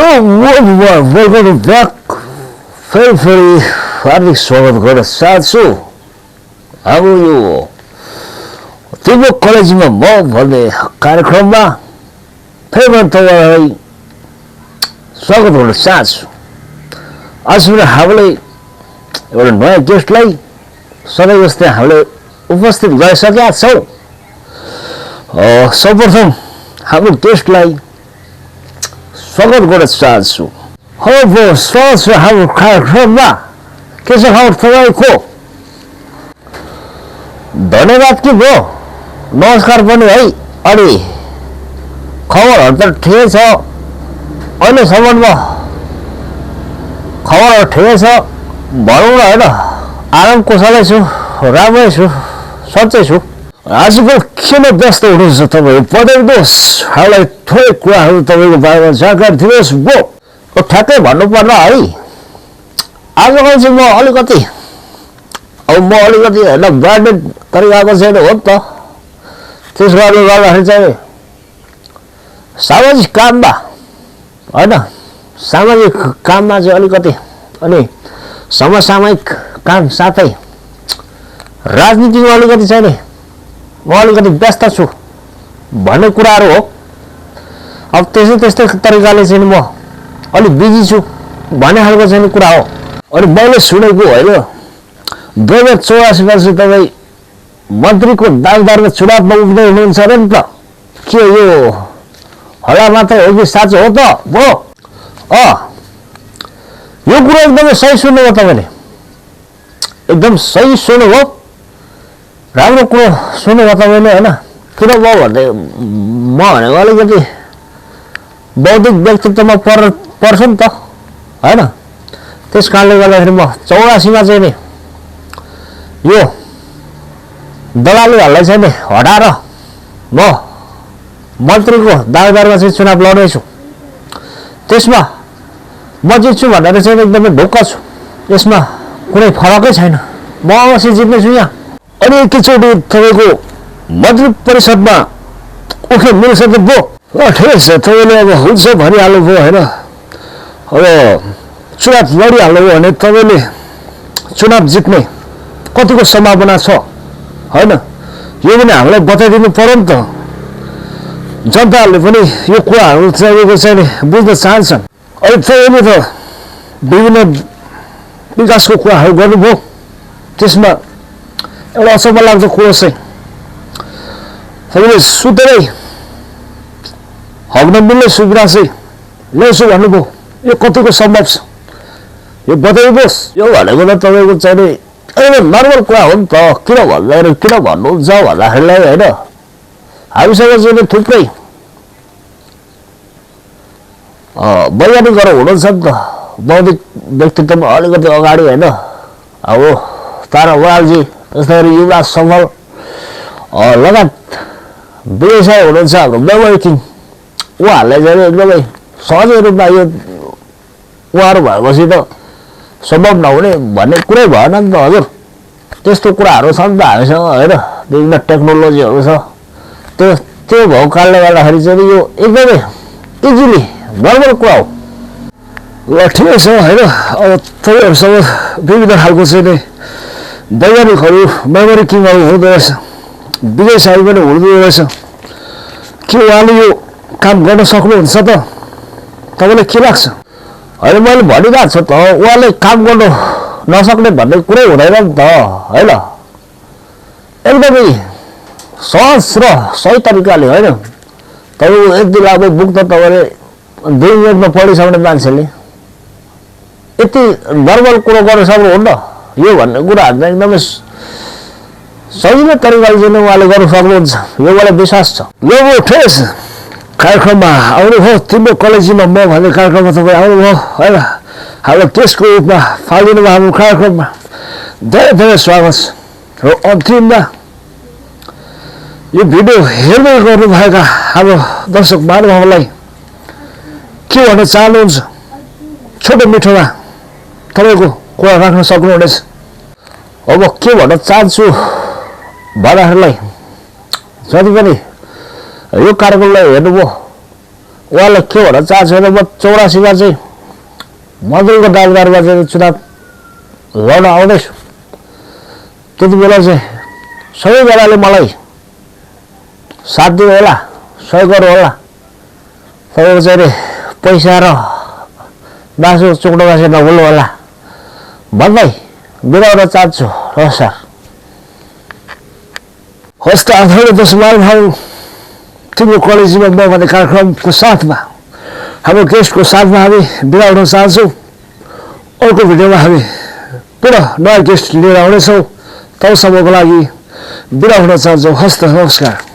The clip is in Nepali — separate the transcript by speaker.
Speaker 1: Welcome back. Very हार्दिक स्वागत गर्न चाहन्छु। How are you? तिम्रो कलेजमा म भन्ने कार्यक्रममा फेरि तपाईलाई स्वागत गर्न चाहन्छु। आज हामीले एउटा नयाँ गेस्टलाई सधैँ जस्तै हामीले उपस्थित गरिसकेका छौँ। सर्वप्रथम हाम्रो गेस्टलाई स्वागत गर्न चाहन्छु। स्वागत छ हाम्रो कार्यक्रममा। के छ खबर तपाईँको? धन्यवाद कि भयो। नमस्कार पनि है। अनि खबरहरू त ठिकै छ, अहिलेसम्ममा खबरहरू ठिकै छ भनौँ न होइन। आराम कुशलै छु, राम्रै छु, सन्चै छु। आजकल किन व्यस्त हुनुहुन्छ तपाईँ? बताइदिनुहोस्, हामीलाई थोरै कुराहरू तपाईँको बारेमा जानकारी दिनुहोस्। ठ्याक्कै भन्नुपर्दा है, आजकल चाहिँ म अलिकति होइन ब्रान्डेड तरिकाको चाहिँ हो नि त। त्यस कारणले गर्दाखेरि चाहिँ सामाजिक काममा होइन, सामाजिक काममा चाहिँ अलिकति अनि समसामयिक काम साथै राजनीतिमा अलिकति चाहिँ नि म अलिकति व्यस्त छु भन्ने कुराहरू हो। अब त्यस्तै तरिकाले चाहिँ म अलिक बिजी छु भन्ने खालको चाहिँ कुरा हो। अनि मैले सुनेको होइन 2084मा चाहिँ तपाईँ मन्त्रीको दावेदारमा चुनावमा उठ्दै हुनुहुन्छ अरे नि त। के यो हल्ला मात्रै हो कि साँचो हो त? यो कुरा एकदमै सही सुन्नुभयो तपाईँले, एकदम सही सुन्नुभयो, राम्रो कुरो सुन्नुभयो तपाईँले होइन। किन म भनेको अलिकति बौद्धिक व्यक्तित्वमा पर्छ नि त होइन। त्यस कारणले गर्दाखेरि म 84मा चाहिँ नि यो दलालीहरूलाई चाहिँ नि हटाएर म मन्त्रीको दावेदारमा चाहिँ चुनाव लड्नेछु। त्यसमा म जित्छु भनेर चाहिँ एकदमै ढुक्क छु। यसमा कुनै फरकै छैन, म अवश्य जित्नेछु यहाँ। अनि एकैचोटि तपाईँको मन्त्री परिषदमा उठ्न मिल्छ त भयो। ठिकै छ, तपाईँले अब हुन्छ भनिहाल्नुभयो होइन। अब चुनाव लडिहाल्नुभयो भने तपाईँले चुनाव जित्ने कतिको सम्भावना छ होइन, यो पनि हामीलाई बताइदिनु पर्यो नि त। जनताहरूले पनि यो कुराहरू चाहिँ बुझ्न चाहन्छन्। अनि तपाईँले त विभिन्न विकासको कुराहरू गर्नुभयो। त्यसमा एउटा अचम्म लाग्दो कुरो चाहिँ तपाईँले सुतेरै हग्न मिल्ने सुविधा चाहिँ ल्याउँछु भन्नुभयो। यो कतिको सम्भव छ यो बताइदिनुहोस्। यो भनेको त तपाईँको चाहिँ नि एकदम नर्मल कुरा हो नि त। किन भन्नुहुन्छ भन्दाखेरिलाई होइन, हामीसँग चाहिँ थुप्रै वैज्ञानिकहरू हुनुहुन्छ नि त, बौद्धिक व्यक्तित्वमा अलिकति अगाडि होइन। अब तारा बरालजी जस्तै युवराज सम्भल लगायत विदेशमा हुनुहुन्छ हाम्रो मेमोरी किङ। उहाँहरूलाई चाहिँ एकदमै सहजै रूपमा यो उहाँहरू भएपछि त सम्भव नहुने भन्ने कुरै भएन नि त हजुर। त्यस्तो कुराहरू छ नि त हामीसँग होइन, विभिन्न टेक्नोलोजीहरू छ। त्यो भएको कारणले गर्दाखेरि चाहिँ यो एकदमै इजिली नर्मल कुरा हो। ल ठिकै छ होइन। अब तपाईँहरूसँग विभिन्न खालको चाहिँ नि वैज्ञानिकहरू मेमोरी किङहरू हुँदो रहेछ, विजय साई पनि हुँदो रहेछ। के उहाँले यो काम गर्न सक्नुहुन्छ त? तपाईँलाई के लाग्छ? होइन मैले भनिरहेको छु त, उहाँले काम गर्नु नसक्ने भन्ने कुरै हुँदैन नि त होइन। एकदमै सहज र सही तरिकाले होइन। तपाईँको एक दिन अब बुक त तपाईँले 2 मिनटमा पढिसक्ने मान्छेले यति नर्मल कुरो गर्न सक्नुहुन्न। यो भन्ने कुराहरू चाहिँ एकदमै सजिलो तरिकाले चाहिँ उहाँले गर्नु सक्नुहुन्छ, यो मलाई विश्वास छ। यो ठिकै छ, कार्यक्रममा आउनुभयो। तिम्रो कलेजमा म भन्ने कार्यक्रममा तपाईँ आउनुभयो होइन। हाम्रो त्यसको रूपमा फालिदिनु भयो हाम्रो कार्यक्रममा, धेरै स्वागत छ। र अन्तिममा यो भिडियो हेर्दै गर्नुभएका हाम्रो दर्शक महानुभावलाई के भन्न चाहनुहुन्छ? छोटो मिठोमा तपाईँको कुरा राख्न सक्नुहुनेछ। अब के भन्न चाहन्छु भन्दाखेरिलाई जति पनि यो कार्यक्रमलाई हेर्नुभयो उहाँले के भन्न चाहन्छ भने म 84मा चाहिँ मदलको दालदारमा चाहिँ चुनाव लड्न आउँदैछु। त्यति बेला चाहिँ सबैजनाले मलाई साथ दिनु होला, सहयोग गर्नु होला। तपाईँको चाहिँ पैसा र बासु चुक्न बासे नभुल्नु होला भन्दै बिराउन चाहन्छु। नमस्कार। होस् त आदरणीय दर्शकहरू, तिम्रो कलेजीमा म भन्ने कार्यक्रमको साथमा हाम्रो गेस्टको साथमा हामी बिराउन चाहन्छौँ। अर्को भिडियोमा हामी पुनः नयाँ गेस्ट लिएर आउनेछौँ। तबसम्मको लागि बिराउन चाहन्छौँ। हस्त नमस्कार।